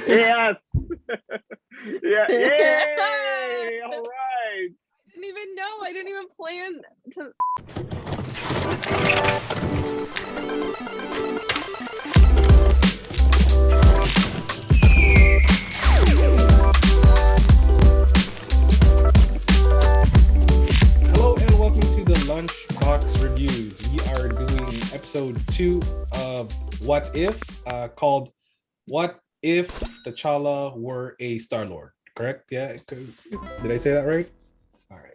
Yes. Yeah. Yay! All right. I didn't even know. I didn't even plan to. Hello and welcome to the Lunchbox Reviews. We are doing episode 2 of What If, called What If T'Challa Were a Star-Lord? Correct? Yeah. Did I say that right? All right.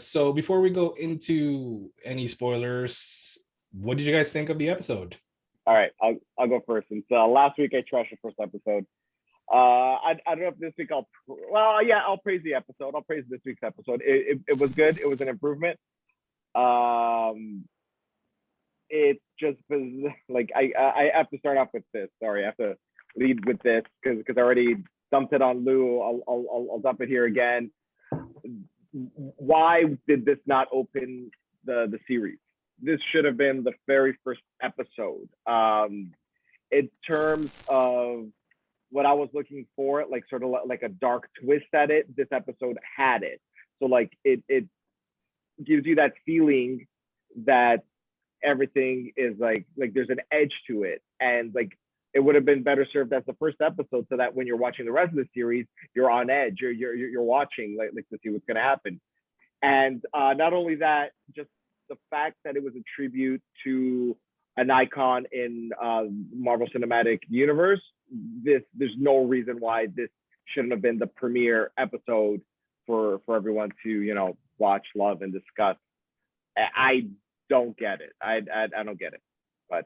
So before we go into any spoilers, what did you guys think of the episode? All right. I'll go first. Since last week I trashed the first episode. I don't know if this week I'll praise the episode. I'll praise this week's episode. It was good. It was an improvement. It just was like I have to start off with this. Sorry, I have to lead with this because I already dumped it on Lou. I'll dump it here again. Why did this not open the series? This should have been the very first episode. In terms of what I was looking for, like sort of like a dark twist at it, this episode had it. So like it gives you that feeling that everything is like there's an edge to it, and like it would have been better served as the first episode, so that when you're watching the rest of the series, you're on edge. You're watching like to see what's going to happen. And not only that, just the fact that it was a tribute to an icon in Marvel Cinematic Universe. There's no reason why this shouldn't have been the premiere episode for everyone to watch, love, and discuss. I don't get it. I don't get it. But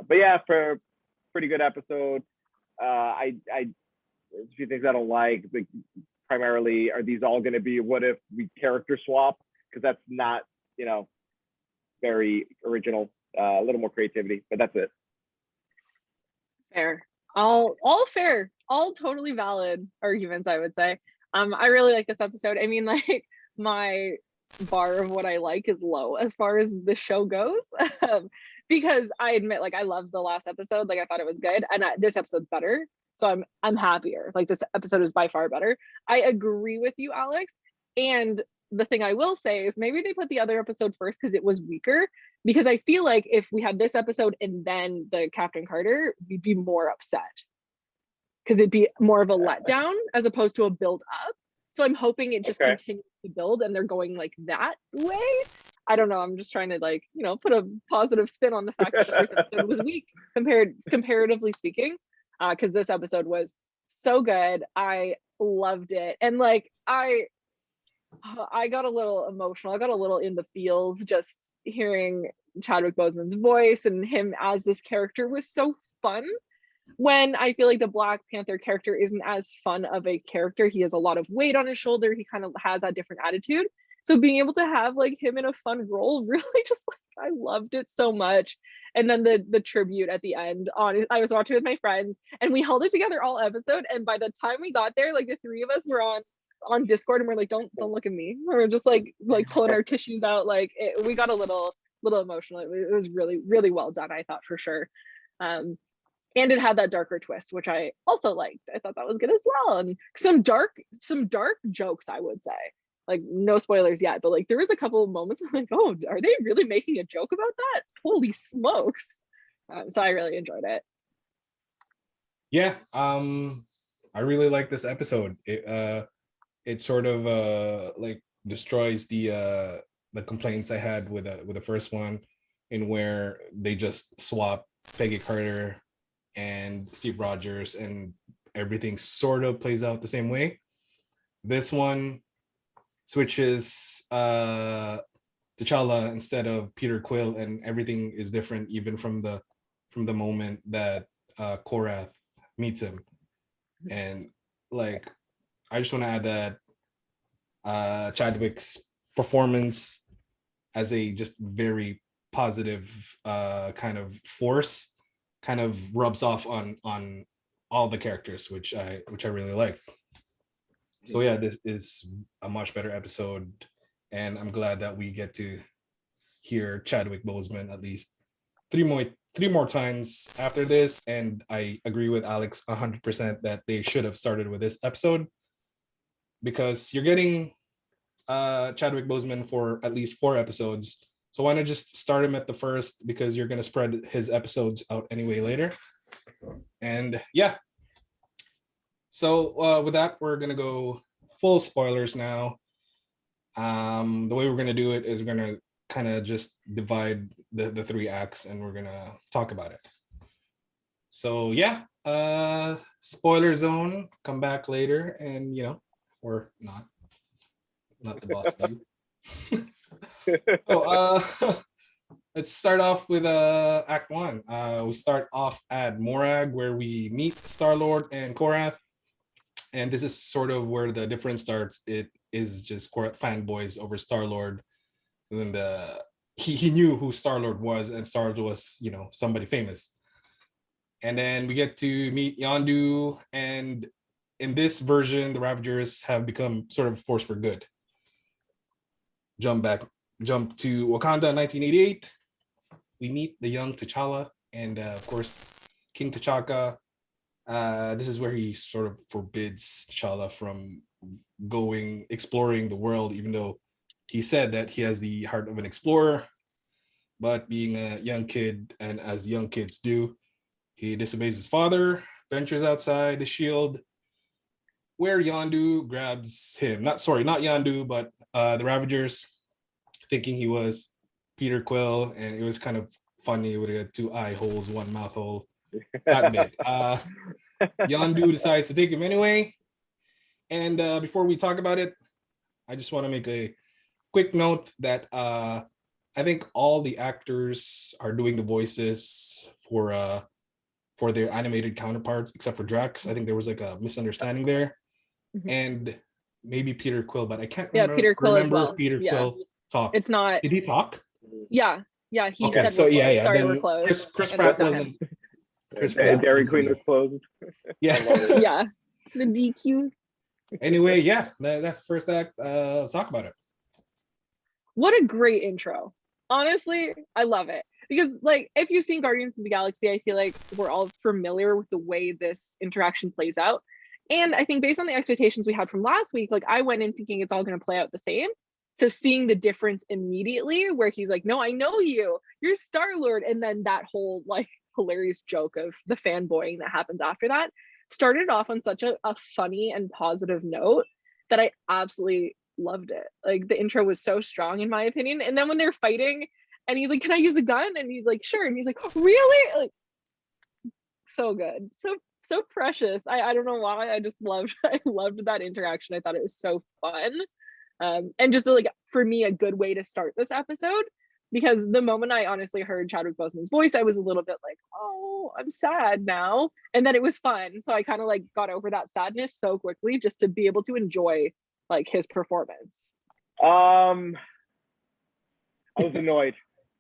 yeah, for pretty good episode. There's a few things I don't like. Primarily, are these all going to be what if we character swap? Because that's not very original. A little more creativity, but that's it. Fair. All fair. All totally valid arguments, I would say. I really like this episode. I mean, like, my bar of what I like is low as far as the show goes. Because I admit, like, I loved the last episode. Like, I thought it was good, and this episode's better. So I'm happier. Like, this episode is by far better. I agree with you, Alex. And the thing I will say is maybe they put the other episode first because it was weaker. Because I feel like if we had this episode and then the Captain Carter, we'd be more upset. Because it'd be more of a letdown as opposed to a build up. So I'm hoping it just continues to build and they're going like that way. I don't know. I'm just trying to put a positive spin on the fact that the first episode was weak comparatively speaking. Because this episode was so good. I loved it. And like I got a little emotional. I got a little in the feels just hearing Chadwick Boseman's voice, and him as this character was so fun. When I feel like the Black Panther character isn't as fun of a character. He has a lot of weight on his shoulder. He kind of has that different attitude. So being able to have like him in a fun role, really just like I loved it so much. And then the tribute at the end I was watching with my friends and we held it together all episode. And by the time we got there, like the three of us were on Discord and we're like, don't look at me. We're just like pulling our tissues out. Like we got a little emotional. It was really, really well done, I thought, for sure. And it had that darker twist, which I also liked. I thought that was good as well. And some dark jokes, I would say. Like, no spoilers yet, but like there was a couple of moments I'm like, oh, are they really making a joke about that? Holy smokes. So I really enjoyed it. Yeah, I really like this episode. It sort of like destroys the complaints I had with the first one, in where they just swap Peggy Carter and Steve Rogers and everything sort of plays out the same way. This one switches T'Challa instead of Peter Quill, and everything is different, even from the moment that Korath meets him. And like, I just want to add that Chadwick's performance as a just very positive kind of force kind of rubs off on all the characters, which I really like. So yeah, this is a much better episode, and I'm glad that we get to hear Chadwick Boseman at least three three more times after this, and I agree with Alex 100% that they should have started with this episode, because you're getting Chadwick Boseman for at least 4 episodes. So why not just start him at the first, because you're gonna spread his episodes out anyway later. And yeah. So with that, we're gonna go full spoilers now. The way we're gonna do it is we're gonna kind of just divide the 3 acts, and we're gonna talk about it. So yeah, spoiler zone, come back later, and or not the boss dude. So let's start off with Act 1. We start off at Morag, where we meet Star-Lord and Korath. And this is sort of where the difference starts. It is just Korath fanboys over Star-Lord. And then he knew who Star-Lord was, and Star-Lord was, somebody famous. And then we get to meet Yondu, and in this version, the Ravagers have become sort of a force for good. Jump to Wakanda 1988. We meet the young T'Challa, and of course, King T'Chaka. This is where he sort of forbids T'Challa from exploring the world, even though he said that he has the heart of an explorer. But being a young kid, and as young kids do, he disobeys his father, ventures outside the shield, where Yondu grabs him. Not Yondu, but the Ravagers, thinking he was Peter Quill, and it was kind of funny with 2 eye holes, 1 mouth hole, that bit. Yondu decides to take him anyway. And before we talk about it, I just want to make a quick note that I think all the actors are doing the voices for their animated counterparts, except for Drax. I think there was like a misunderstanding there. Mm-hmm. And maybe Peter Quill, but I can't remember. Peter Quill as well. Peter Quill talked. It's not. Did he talk? Yeah. He okay, said so yeah. Sorry, then we're closed. Chris Pratt wasn't. And Dairy Queen was closed. Yeah. Yeah. The DQ. Anyway, yeah, that's the first act. Let's talk about it. What a great intro. Honestly, I love it. Because if you've seen Guardians of the Galaxy, I feel like we're all familiar with the way this interaction plays out. And I think based on the expectations we had from last week, I went in thinking it's all going to play out the same. So seeing the difference immediately, where he's like, no, I know you're Star-Lord. And then that whole hilarious joke of the fanboying that happens after that started off on such a funny and positive note that I absolutely loved it. The intro was so strong, in my opinion. And then when they're fighting and he's like, can I use a gun? And he's like, sure. And he's like, really? So good. So precious. I don't know why. I loved that interaction. I thought it was so fun. And just for me, a good way to start this episode, because the moment I honestly heard Chadwick Boseman's voice, I was a little bit like, oh, I'm sad now. And then it was fun. So I kind of got over that sadness so quickly just to be able to enjoy his performance. I was annoyed.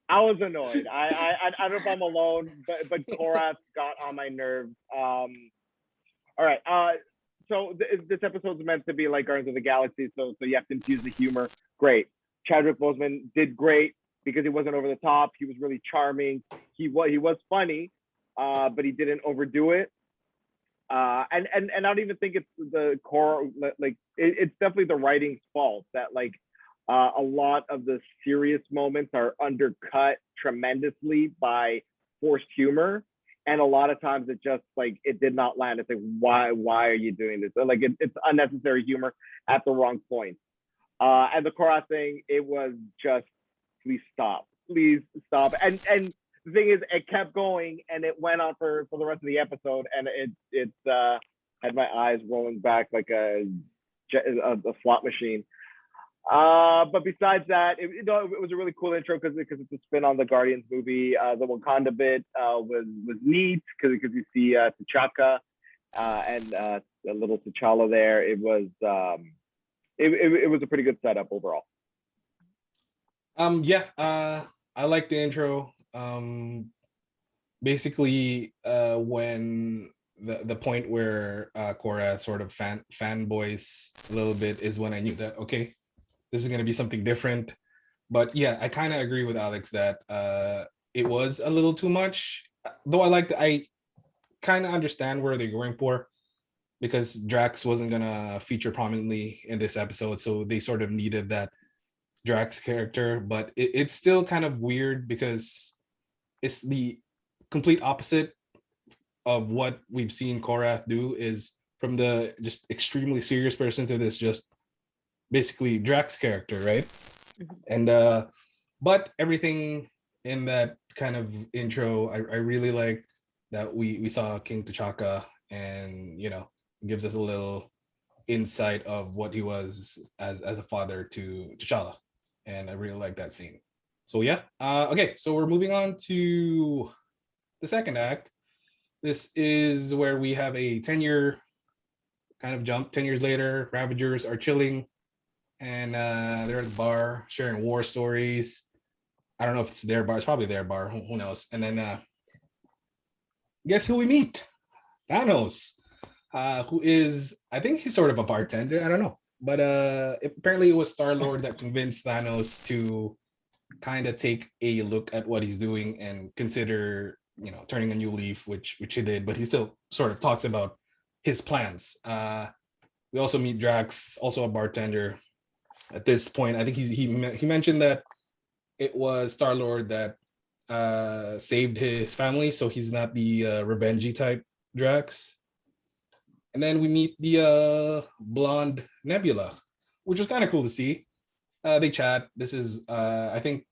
I don't know if I'm alone, but Korath got on my nerves. All right. So this episode's meant to be like Guardians of the Galaxy, so you have to infuse the humor. Great. Chadwick Boseman did great because he wasn't over the top. He was really charming. He was funny, but he didn't overdo it. And I don't even think it's the core. It's definitely the writing's fault that a lot of the serious moments are undercut tremendously by forced humor. And a lot of times it just it did not land. It's why are you doing this? It's unnecessary humor at the wrong point. And the Korath thing, it was just, please stop. And the thing is, it kept going and it went on for the rest of the episode, and it had my eyes rolling back like a slot machine. But besides that, it was a really cool intro because it's a spin on the Guardians movie. The Wakanda bit was neat because you see T'Chaka and a little T'Challa there. It was a pretty good setup overall. I like the intro. Basically, when the point where Korath sort of fanboys a little bit is when I knew that, okay, this is going to be something different. But yeah, I kind of agree with Alex that it was a little too much. Though I kind of understand where they're going for, because Drax wasn't gonna feature prominently in this episode, so they sort of needed that Drax character. But it's still kind of weird because it's the complete opposite of what we've seen Korath do, is from the just extremely serious person to this just basically Drax character, right? And but everything in that kind of intro, I really like that we saw King T'Chaka, and gives us a little insight of what he was as a father to T'Challa, and I really like that scene. So yeah, okay, so we're moving on to the second act. This is where we have a 10-year kind of jump. 10 years later, Ravagers are chilling, and they're at the bar sharing war stories. I don't know if it's their bar. It's probably their bar. Who knows? And then guess who we meet? Thanos, who is, I think he's sort of a bartender. I don't know. But apparently it was Star-Lord that convinced Thanos to kind of take a look at what he's doing and consider, turning a new leaf, which he did. But he still sort of talks about his plans. We also meet Drax, also a bartender. At this point, I think he mentioned that it was Star-Lord that saved his family, so he's not the revengey type Drax. And then we meet the blonde Nebula, which was kind of cool to see. They chat. This is, I think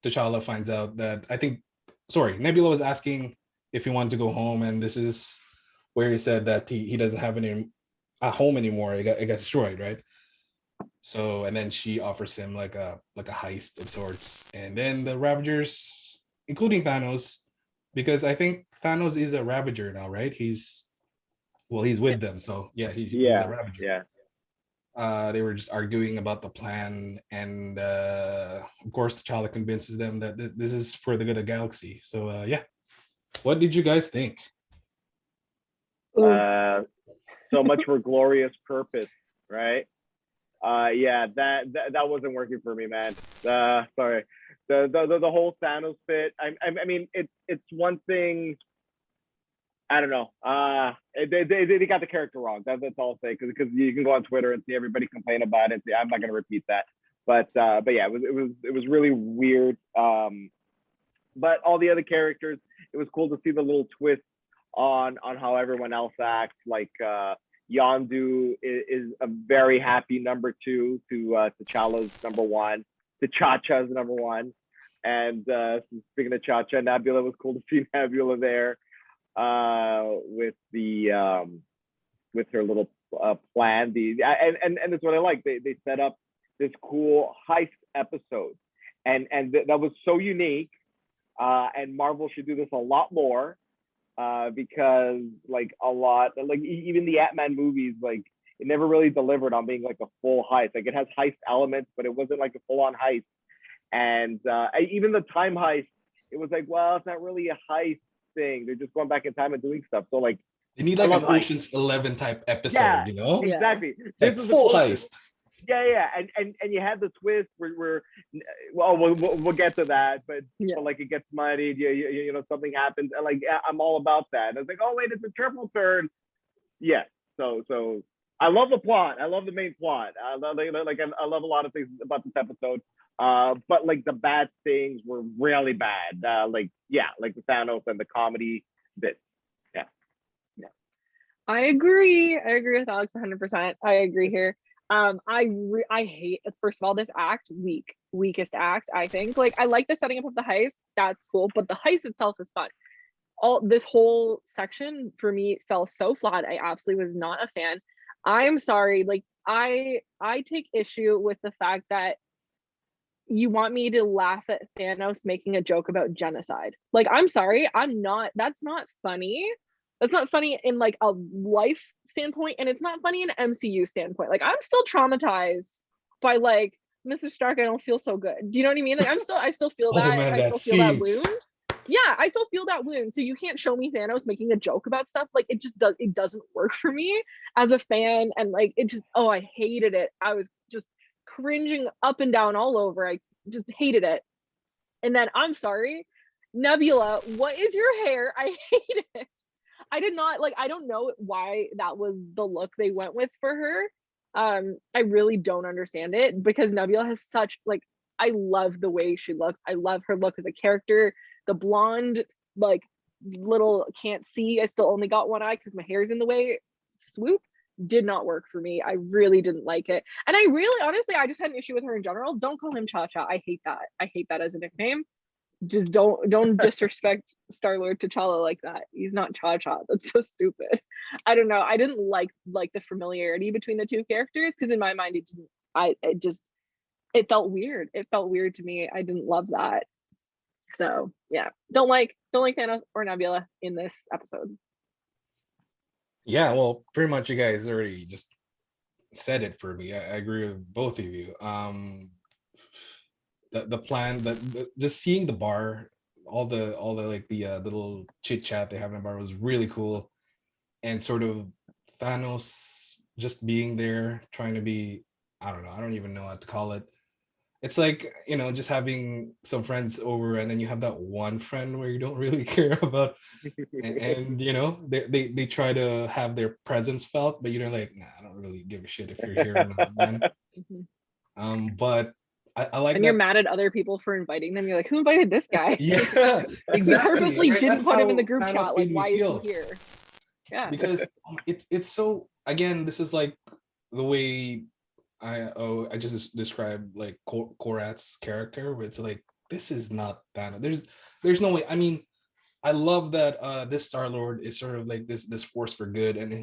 T'Challa finds out that, Nebula was asking if he wanted to go home, and this is where he said that he doesn't have a home anymore. It got destroyed, right? So, and then she offers him like a heist of sorts, and then the Ravagers, including Thanos, because I think Thanos is a Ravager now, right? He's with them, so yeah, he's a Ravager. Yeah. They were just arguing about the plan, and of course, T'Challa convinces them that this is for the good of the galaxy. So yeah, what did you guys think? So much for glorious purpose, right? Yeah, that wasn't working for me, man. Sorry, the whole Thanos bit. I mean, it's one thing. I don't know. They got the character wrong. That's all I'll say, because you can go on Twitter and see everybody complain about it. I'm not gonna repeat that, but yeah, it was really weird. But all the other characters, it was cool to see the little twist on how everyone else acts. Like Yondu is a very happy number 2 to T'Challa's number 1, to Chacha's number 1. And speaking of Chacha, Nebula, was cool to see Nebula there with her little plan. And that's what I like. They set up this cool heist episode, and that was so unique. And Marvel should do this a lot more. Because even the Ant-Man movies, like, it never really delivered on being like a full heist. Like, it has heist elements, but it wasn't like a full-on heist. And even the time heist, it was like, well, it's not really a heist thing. They're just going back in time and doing stuff. So like, they need like an Ocean's 11 type episode, yeah, exactly. Like this is full heist. Yeah, and you had the twist where we'll get to that, but like, it gets muddied, something happens, and like, yeah, I'm all about that. And I was like, oh wait, it's a triple turn. Yeah, so I love the plot. I love the main plot. I love a lot of things about this episode. But like, the bad things were really bad. Like the Thanos and the comedy bits. Yeah. I agree with Alex 100%. I agree here. I hate, first of all, this act, weakest act, I think. Like, I like the setting up of the heist, that's cool, but the heist itself is fun. This whole section for me fell so flat. I absolutely was not a fan. I'm sorry, like, I take issue with the fact that you want me to laugh at Thanos making a joke about genocide. Like, I'm sorry, that's not funny. That's not funny in like a life standpoint, and it's not funny in an MCU standpoint. Like, I'm still traumatized by like Mr. Stark. I don't feel so good. Do you know what I mean? Like, I still feel that. Man, I still feel that wound. Yeah, I still feel that wound. So you can't show me Thanos making a joke about stuff. Like, it doesn't work for me as a fan. And like, I hated it. I was just cringing up and down all over. I just hated it. And then, I'm sorry, Nebula, what is your hair? I hate it. I did not like, I don't know why that was the look they went with for her. I really don't understand it because Nebula has such like, I love the way she looks. I love her look as a character. The blonde, like little can't see. I still only got one eye because my hair's in the way. Swoop did not work for me. I really didn't like it. And I really, honestly, I just had an issue with her in general. Don't call him Cha Cha. I hate that. I hate that as a nickname. Just don't disrespect Star-Lord T'Challa like that. He's not Cha Cha. That's so stupid. I don't know. I didn't like the familiarity between the two characters because in my mind it didn't. It felt weird. It felt weird to me. I didn't love that. So yeah, don't like Thanos or Nebula in this episode. Yeah, well, pretty much you guys already just said it for me. I agree with both of you. The plan, just seeing the bar, all the like the little chit chat they have in the bar was really cool, and sort of Thanos just being there, trying to be, I don't know, I don't even know what to call it. It's like, just having some friends over, and then you have that one friend where you don't really care about, and they try to have their presence felt, but you're like, nah, I don't really give a shit if you're here or not, man. But I like and that. You're mad at other people for inviting them. You're like, who invited this guy? Yeah, exactly. You purposely right? didn't That's put him how in the group Thanos chat. Like, made me why is feel. he here? Yeah. Because it's so, again, this is like the way I just described like Korat's character, where it's like, this is not Thanos. There's no way. I mean, I love that this Star-Lord is sort of like this force for good, and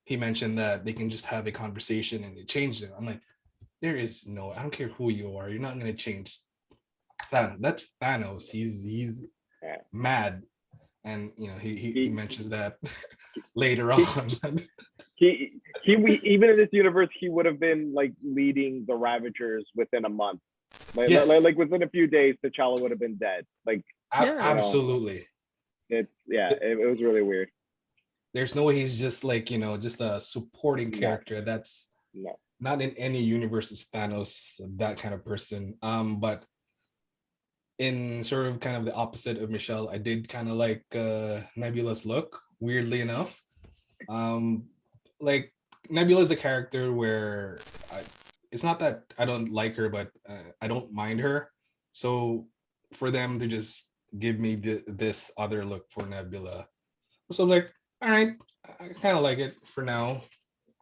he mentioned that they can just have a conversation and it changed it. I'm like, there is no, I don't care who you are, you're not gonna change Thanos. That's Thanos. He's mad, and he mentions that later on. he even in this universe, he would have been like leading the Ravagers within a month. Like within a few days, T'Challa would have been dead. Like absolutely. It was really weird. There's no way he's just like, just a supporting character. That's not in any universe is Thanos that kind of person. But in sort of kind of the opposite of Michelle, I did kind of like Nebula's look, weirdly enough. Like Nebula's a character where it's not that I don't like her, but I don't mind her. So for them to just give me this other look for Nebula, so I'm like, all right, I kind of like it for now.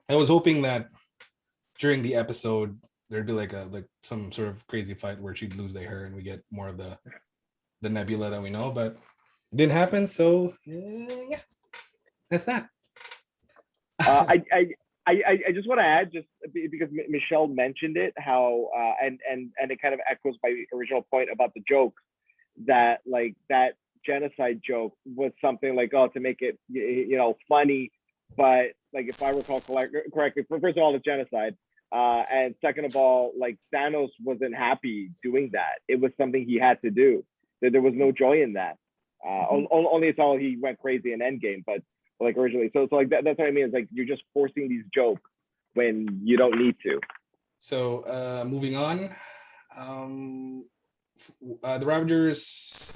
I was hoping that during the episode there'd be like some sort of crazy fight where she'd lose their hair and we get more of the Nebula that we know, but it didn't happen. So yeah, that's that. I just want to add, just because Michelle mentioned it, how and it kind of echoes my original point about the jokes, that like that genocide joke was something like, to make it funny, but like if I recall correctly, first of all, it's genocide, and second of all, like Thanos wasn't happy doing that. It was something he had to do. There was no joy in that. Only until he went crazy in Endgame, but like originally. So like that's what I mean. Is like you're just forcing these jokes when you don't need to. So moving on, the Ravagers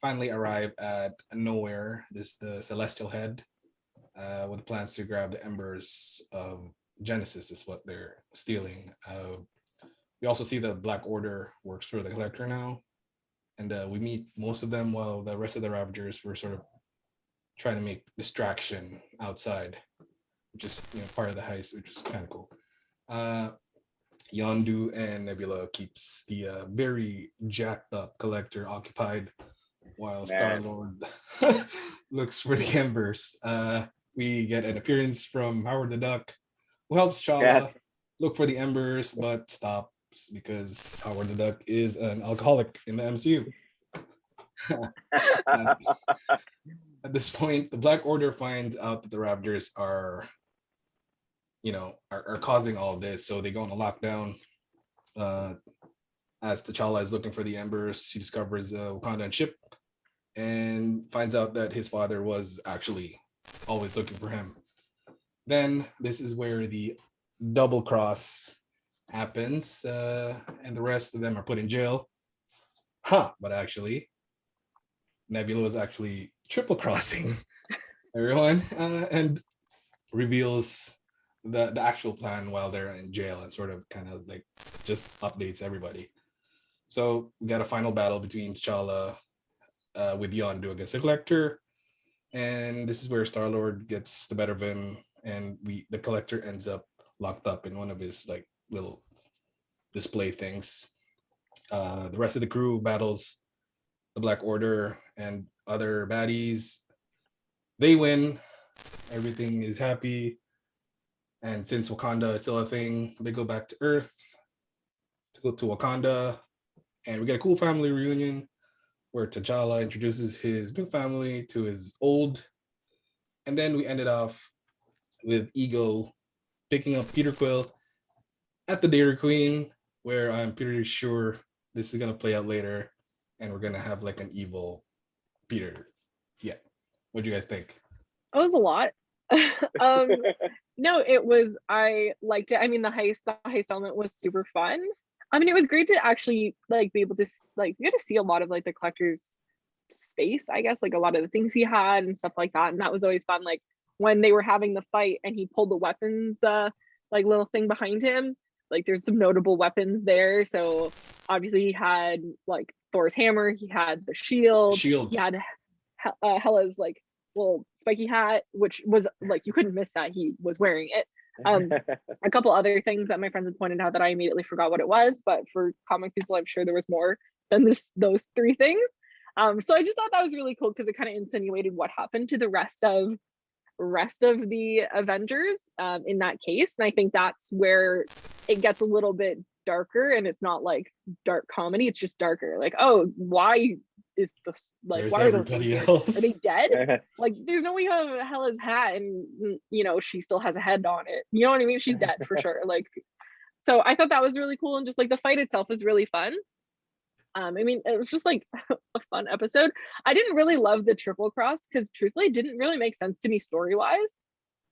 finally arrive at nowhere. The Celestial Head, with plans to grab the embers of Genesis is what they're stealing. We also see the Black Order works for the Collector now, and we meet most of them while the rest of the Ravagers were sort of trying to make distraction outside, which is part of the heist, which is kind of cool. Yondu and Nebula keeps the very jacked up Collector occupied while Star-Lord looks for the embers. We get an appearance from Howard the Duck, who helps Chala look for the embers, but stops because Howard the Duck is an alcoholic in the MCU. At this point, the Black Order finds out that the Ravagers are causing all of this, so they go on a lockdown. As T'Challa is looking for the embers, he discovers a Wakandan ship and finds out that his father was actually always looking for him. Then this is where the double cross happens, and the rest of them are put in jail. But actually, Nebula was actually triple crossing everyone, and reveals the actual plan while they're in jail, and sort of kind of like just updates everybody. So we got a final battle between T'Challa with Yondu against the Collector, and this is where Star-Lord gets the better of him, and the Collector ends up locked up in one of his like little display things. The rest of the crew battles the Black Order and other baddies. They win. Everything is happy. And since Wakanda is still a thing, they go back to Earth to go to Wakanda. And we get a cool family reunion where T'Challa introduces his new family to his old. And then we ended off with Ego picking up Peter Quill at the Dairy Queen, where I'm pretty sure this is going to play out later. And we're going to have like an evil Peter. Yeah. What do you guys think? It was a lot. No, I liked it. I mean, the heist element was super fun. I mean, it was great to actually like be able to like you get to see a lot of like the Collector's space, I guess, like a lot of the things he had and stuff like that. And that was always fun. Like when they were having the fight and he pulled the weapons like little thing behind him, like there's some notable weapons there. So obviously he had like Thor's hammer, he had the shield. He had Hela's like little spiky hat, which was like you couldn't miss that he was wearing it. A couple other things that my friends had pointed out that I immediately forgot what it was, but for comic people, I'm sure there was more than those three things. So I just thought that was really cool because it kind of insinuated what happened to the rest of the Avengers in that case. And I think that's where it gets a little bit darker, and it's not like dark comedy, it's just darker. Like, oh, why is this like There's why are those everybody else? Are they dead? Like there's no way you have Hela's hat and you know she still has a head on it. You know what I mean? She's dead for sure. Like, so I thought that was really cool, and just like the fight itself was really fun. I mean, it was just like a fun episode. I didn't really love the triple cross because truthfully it didn't really make sense to me story-wise,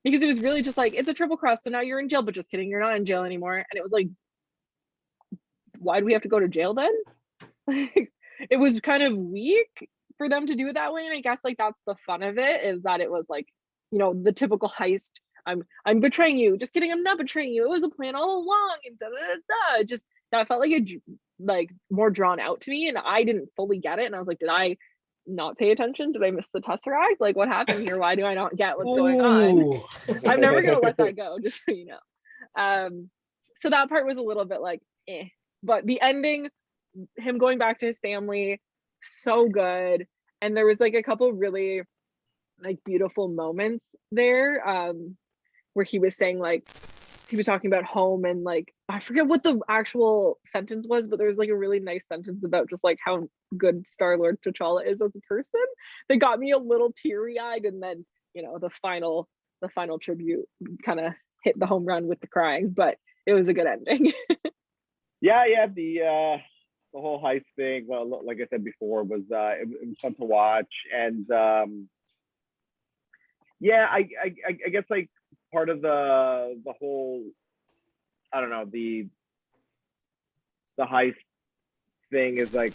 because it was really just like it's a triple cross, so now you're in jail, but just kidding, you're not in jail anymore. And it was like, why do we have to go to jail then? Like, it was kind of weak for them to do it that way. And I guess like that's the fun of it, is that it was like, you know, the typical heist. I'm betraying you. Just kidding, I'm not betraying you. It was a plan all along, and da da da da. Just that felt like like more drawn out to me, and I didn't fully get it. And I was like, did I not pay attention? Did I miss the Tesseract? Like, what happened here? Why do I not get what's going on? I'm never gonna let that go, just so you know. So that part was a little bit like, eh. But the ending, him going back to his family, so good. And there was like a couple really like beautiful moments there, where he was saying like, he was talking about home, and like I forget what the actual sentence was, but there was like a really nice sentence about just like how good Star-Lord T'Challa is as a person that got me a little teary-eyed. And then, you know, the final tribute kind of hit the home run with the crying, but it was a good ending. Yeah, the whole heist thing, well, like I said before, was it was fun to watch. And yeah, I guess like part of the whole, I don't know, the heist thing is like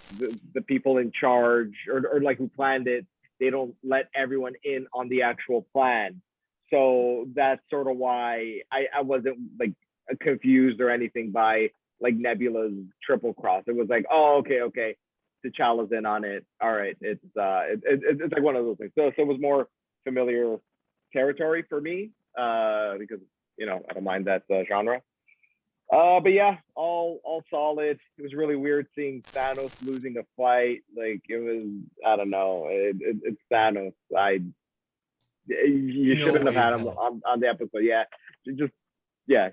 the people in charge, or like who planned it, they don't let everyone in on the actual plan. So that's sort of why I wasn't like confused or anything by like Nebula's triple cross. It was like, oh, okay, T'Challa's in on it. All right, it's like one of those things. So it was more familiar territory for me, because you know I don't mind that genre. But yeah, all solid. It was really weird seeing Thanos losing a fight. Like it was, I don't know. It's Thanos. You shouldn't have had him on the episode. Yeah,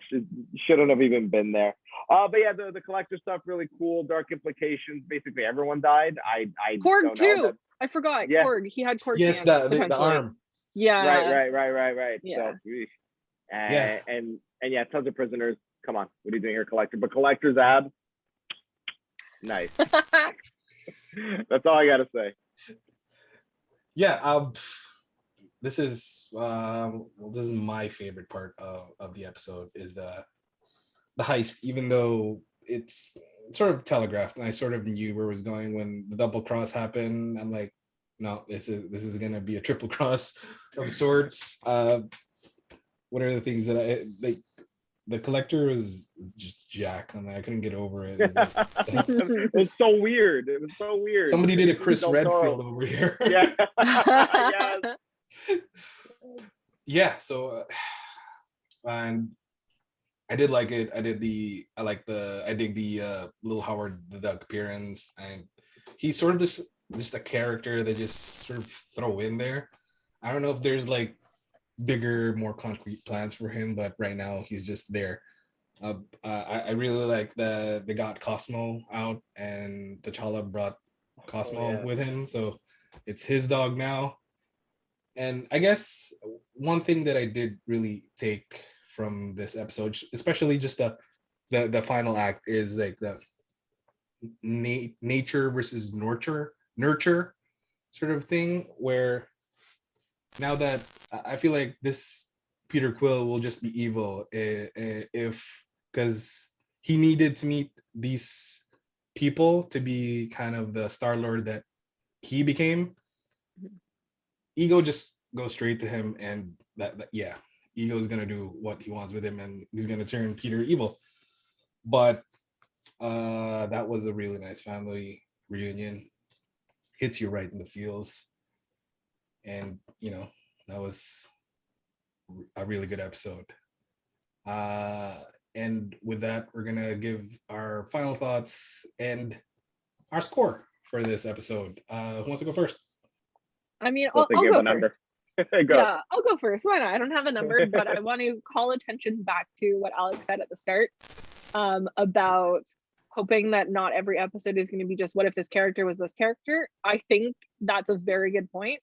shouldn't have even been there. But yeah, the Collector stuff really cool. Dark implications. Basically, everyone died. I Korg don't too. know. I forgot. Yeah. Korg. He had Korg. Yes, the arm. Yeah. Right. Yeah. So, and yeah, tons of prisoners. Come on, what are you doing here, Collector? But Collector's ab, nice. That's all I gotta say. Yeah. This is my favorite part of the episode, is the heist, even though it's sort of telegraphed and I sort of knew where it was going when the double cross happened. I'm like, no, this is gonna be a triple cross of sorts. What are the things that I like? The collector was just Jack, and I couldn't get over it. It's like, It was so weird. It was so weird. somebody did a Chris Del Redfield Toro. over here. Yeah. Yes. Yeah. So, and I did like it. I dig the Lil Howard the Duck appearance, and he's sort of just a character that just sort of throw in there. I don't know if there's like bigger, more concrete plans for him, but right now he's just there. I really like that they got Cosmo out, and T'Challa brought Cosmo yeah. with him, so it's his dog now. And I guess one thing that I did really take from this episode, especially just the final act, is like the nature versus nurture sort of thing, where now that I feel like this Peter Quill will just be evil if, because he needed to meet these people to be kind of the Star-Lord that he became. Ego just goes straight to him, and that yeah, Ego is gonna do what he wants with him, and he's gonna turn Peter evil. But that was a really nice family reunion. Hits you right in the feels, and that was a really good episode. And with that, we're gonna give our final thoughts and our score for this episode. Who wants to go first? I mean, We'll I'll give go a number. first. Go. Yeah, I'll go first. Why not? I don't have a number, but I want to call attention back to what Alex said at the start, about hoping that not every episode is going to be just what if this character was this character. I think that's a very good point,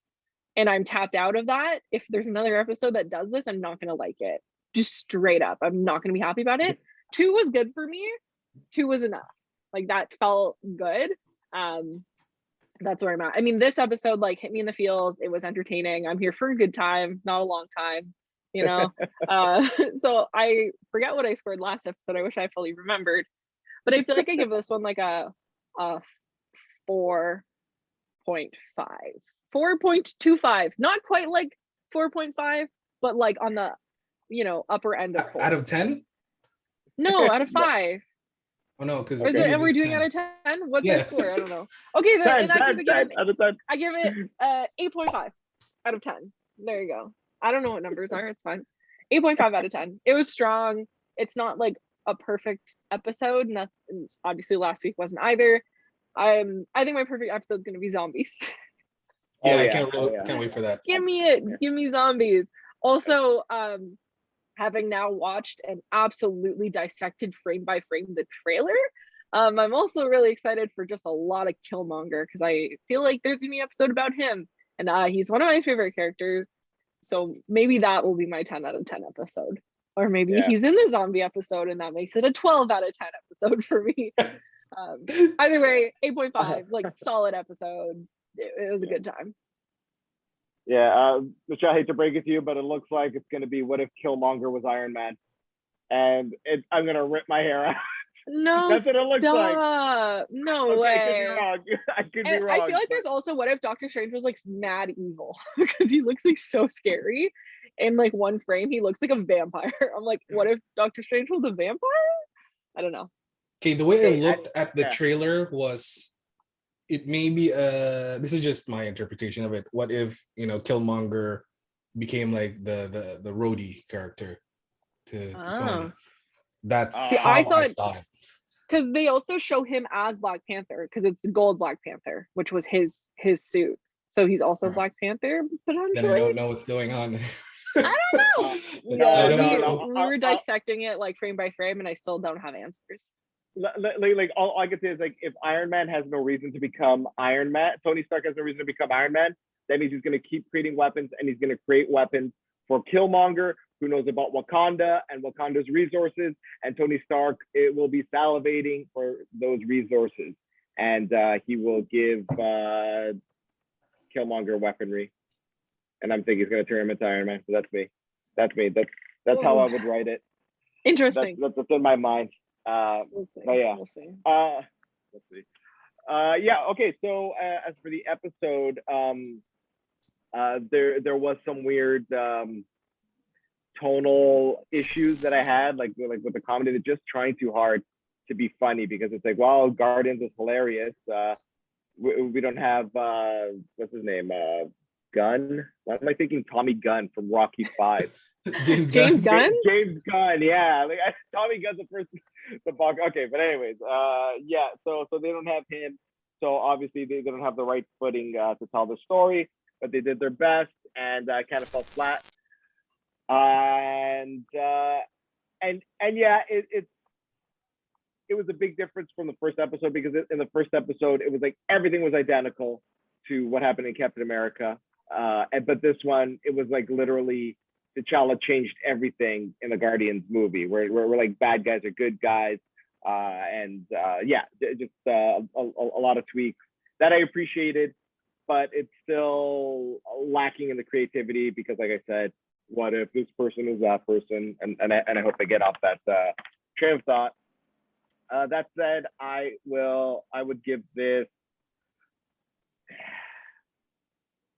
and I'm tapped out of that. If there's another episode that does this, I'm not going to like it. Just straight up, I'm not going to be happy about it. 2 was good for me. 2 was enough. Like, that felt good. That's where I'm at. I mean, this episode like hit me in the feels. It was entertaining. I'm here for a good time, not a long time, so I forget what I scored last episode. I wish I fully remembered, but I feel like I give this one like a 4.5, 4.25, not quite like 4.5, but like on the upper end of 4. Out of 10? No, out of 5. Oh no, because Is it? Are we doing out of 10? What's Yeah. my score? I don't know. Okay, then 10, in that 10, case, 10 out of 10. I give it 8.5 out of 10. There you go. I don't know what numbers are. It's fine. 8.5 out of 10. It was strong. It's not like a perfect episode. Nothing. Obviously, last week wasn't either. I think my perfect episode is going to be zombies. Yeah, Oh, I yeah. can't wait for that. Give me it. Give me zombies. Also, having now watched and absolutely dissected frame by frame the trailer, I'm also really excited for just a lot of Killmonger, because I feel like there's gonna be an episode about him, and he's one of my favorite characters. So maybe that will be my 10 out of 10 episode, or maybe he's in the zombie episode and that makes it a 12 out of 10 episode for me. Either way, 8.5, like, solid episode. It was a good time. Yeah, which I hate to break it to you, but it looks like it's going to be what if Killmonger was Iron Man, and I'm going to rip my hair out. No, That's what it looks like. No Okay, way. I could be wrong. I feel like there's also what if Doctor Strange was like mad evil, because he looks like so scary. In like one frame, he looks like a vampire. I'm like, what if Doctor Strange was a vampire? I don't know. Okay, the way I looked at the trailer was, it may be this is just my interpretation of it. What if Killmonger became like the Rhodey character to Tony? That's how I thought, saw it. because they also show him as Black Panther, because it's gold Black Panther, which was his suit. So he's also Black Panther potentially. Then I don't know what's going on. I don't know. We were dissecting it like frame by frame, and I still don't have answers. Like all I can say is, like, if Iron Man has no reason to become Iron Man, Tony Stark has no reason to become Iron Man, that means he's going to keep creating weapons, and he's going to create weapons for Killmonger, who knows about Wakanda and Wakanda's resources, and Tony Stark will be salivating for those resources, and he will give Killmonger weaponry, and I'm thinking he's going to turn him into Iron Man. So that's me. That's how I would write it. Interesting. That's what's in my mind. We'll see. But yeah. We'll see. Let's see. Yeah. Okay. So as for the episode, there was some weird tonal issues that I had, like with the comedy. They're just trying too hard to be funny because it's like, well, Guardians is hilarious. We don't have what's his name, Gunn. Why am I thinking Tommy Gunn from Rocky Five? James James Gunn. Gunn? James Gunn, yeah. Like Tommy Gunn's the first the box. Okay, but anyways, yeah. So they don't have him. So obviously they don't have the right footing to tell the story, but they did their best and kind of fell flat. And yeah, it was a big difference from the first episode because in the first episode it was like everything was identical to what happened in Captain America, but this one it was like literally T'Challa changed everything in the Guardians movie, where we're like bad guys are good guys, and yeah, just a lot of tweaks that I appreciated, but it's still lacking in the creativity because, like I said, what if this person is that person, and I hope they get off that train of thought. That said, I would give this.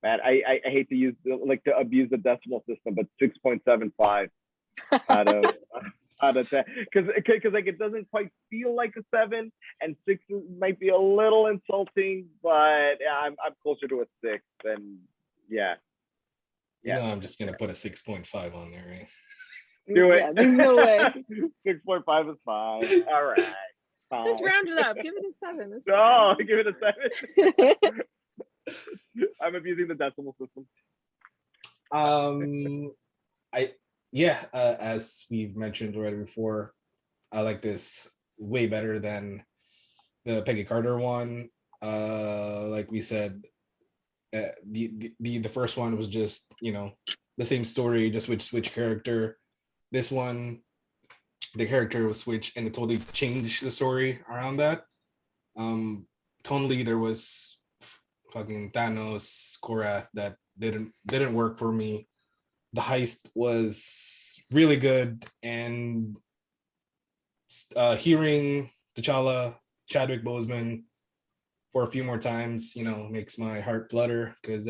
Man, I hate to use to abuse the decimal system, but 6.75 out of 10, because like it doesn't quite feel like a 7, and 6 might be a little insulting, but I'm closer to a 6, and yeah. You know, I'm just gonna put a 6.5 on there, right? Do it. Yeah, there's no way. 6.5 is fine. All right. Fine. Just round it up. Give it a 7. It's No, fine. give it a 7. I'm abusing the decimal system. As we've mentioned already before, I like this way better than the Peggy Carter one. Like we said, the first one was just, you know, the same story, just switch character. This one, the character was switched and it totally changed the story around that. Tonally, there was fucking Thanos, Korath that didn't work for me. The heist was really good, and hearing T'Challa, Chadwick Boseman for a few more times, you know, makes my heart flutter because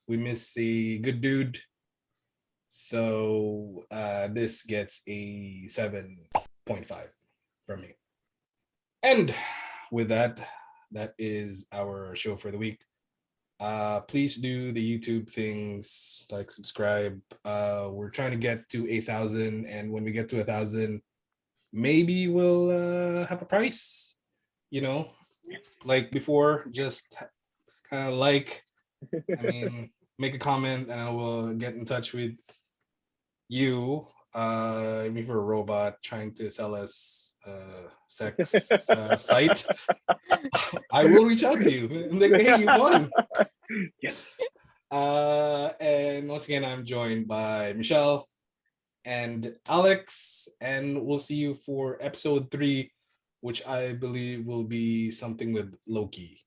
we miss a good dude. So this gets a 7.5 from me. And with that is our show for the week. Please do the YouTube things, like subscribe. We're trying to get to 8,000, and when we get to 1,000, maybe we'll have a price, you know, like before. Just kind of make a comment and I will get in touch with you. If you're a robot trying to sell us sex site, I will reach out to you and like, hey, you won. Yes. And once again, I'm joined by Michelle and Alex, and we'll see you for episode 3, which I believe will be something with Loki.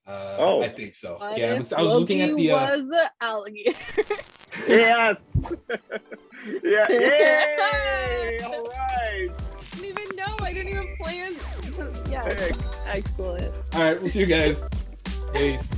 I think so. What Yeah, if I was looking at Loki the was an alligator. Yes. Yeah. Yay! All right. I didn't even know. I didn't even plan. Yeah. Hey. Excellent. All right, we'll see you guys. Peace.